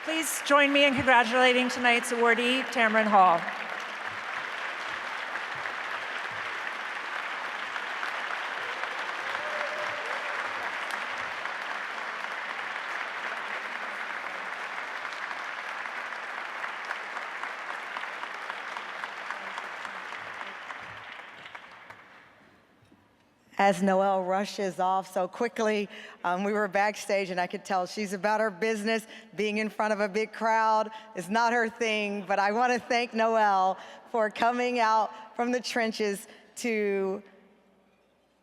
Please join me in congratulating tonight's awardee, Tamron Hall. As Noelle rushes off so quickly, we were backstage and I could tell she's about her business. Being in front of a big crowd is not her thing, but I want to thank Noelle for coming out from the trenches to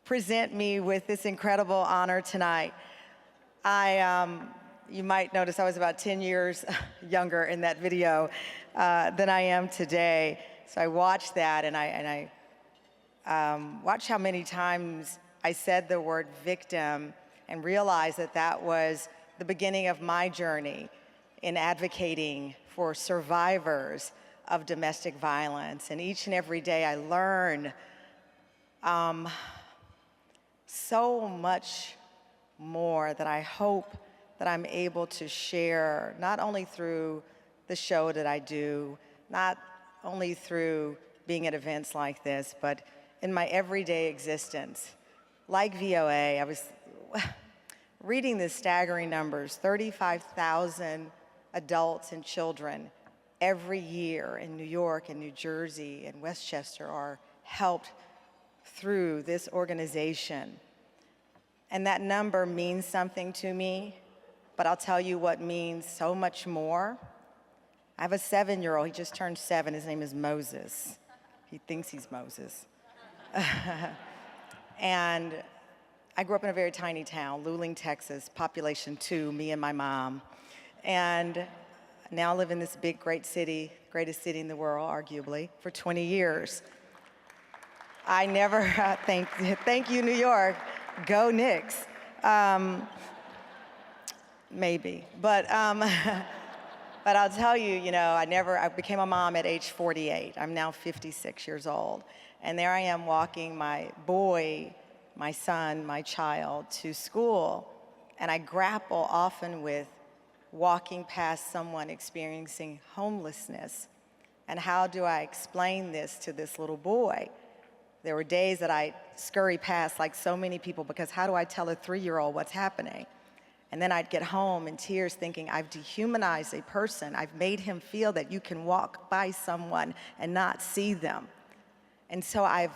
present me with this incredible honor tonight. You might notice I was about 10 years younger in that video than I am today. So I watched that and I watch how many times I said the word victim and realized that that was the beginning of my journey in advocating for survivors of domestic violence. And each and every day I learn so much more that I hope that I'm able to share, not only through the show that I do, not only through being at events like this, but in my everyday existence. Like VOA, I was reading the staggering numbers, 35,000 adults and children every year in New York and New Jersey and Westchester are helped through this organization. And that number means something to me, but I'll tell you what means so much more. I have a 7-year-old, he just turned 7, his name is Moses. He thinks he's Moses. And I grew up in a very tiny town, Luling, Texas, population 2, me and my mom. And now I live in this big, great city, greatest city in the world, arguably, for 20 years. I never, thank you, New York, go Knicks. Maybe, but I'll tell you, I became a mom at age 48. I'm now 56 years old. And there I am walking my boy, my son, my child to school. And I grapple often with walking past someone experiencing homelessness. And how do I explain this to this little boy? There were days that I scurry past like so many people because how do I tell a 3-year-old what's happening? And then I'd get home in tears thinking I've dehumanized a person. I've made him feel that you can walk by someone and not see them. And so I've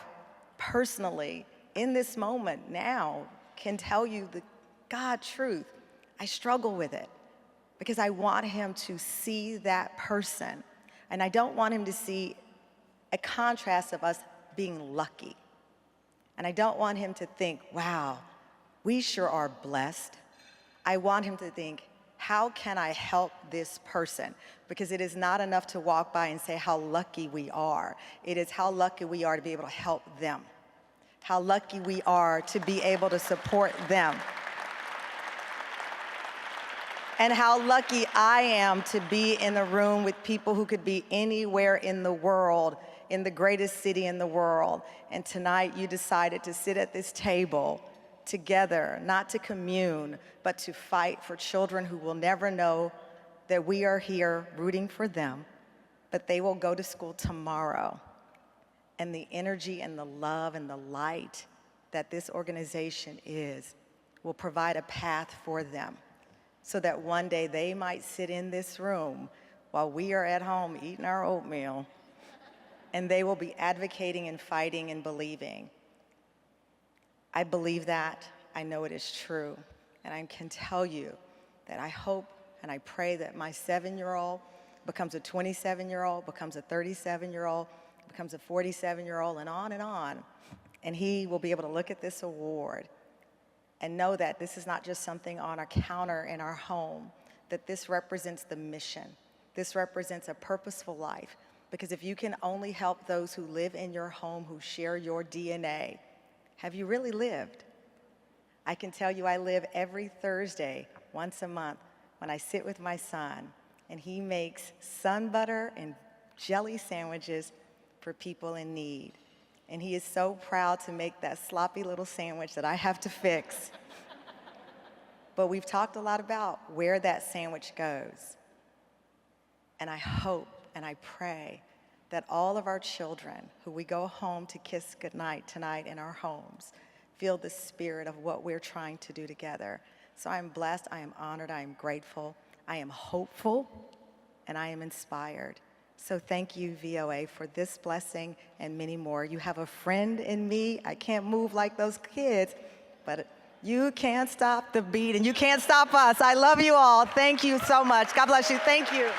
personally, in this moment now, can tell you the God truth. I struggle with it because I want him to see that person. And I don't want him to see a contrast of us being lucky. And I don't want him to think, wow, we sure are blessed. I want him to think, how can I help this person? Because it is not enough to walk by and say how lucky we are. It is how lucky we are to be able to help them. How lucky we are to be able to support them. And how lucky I am to be in a room with people who could be anywhere in the world, in the greatest city in the world. And tonight you decided to sit at this table together, not to commune, but to fight for children who will never know that we are here rooting for them, but they will go to school tomorrow. And the energy and the love and the light that this organization is will provide a path for them so that one day they might sit in this room while we are at home eating our oatmeal, and they will be advocating and fighting and believing. I believe that. I know it is true. And I can tell you that I hope and I pray that my 7-year-old becomes a 27-year-old, becomes a 37-year-old, becomes a 47-year-old, and on. And he will be able to look at this award and know that this is not just something on a counter in our home, that this represents the mission. This represents a purposeful life. Because if you can only help those who live in your home, who share your DNA, have you really lived? I can tell you I live every Thursday, once a month, when I sit with my son, and he makes sun butter and jelly sandwiches for people in need. And he is so proud to make that sloppy little sandwich that I have to fix. But we've talked a lot about where that sandwich goes. And I hope and I pray that all of our children who we go home to kiss goodnight tonight in our homes feel the spirit of what we're trying to do together. So I am blessed, I am honored, I am grateful, I am hopeful, and I am inspired. So thank you, VOA, for this blessing and many more. You have a friend in me. I can't move like those kids, but you can't stop the beat and you can't stop us. I love you all. Thank you so much. God bless you. Thank you.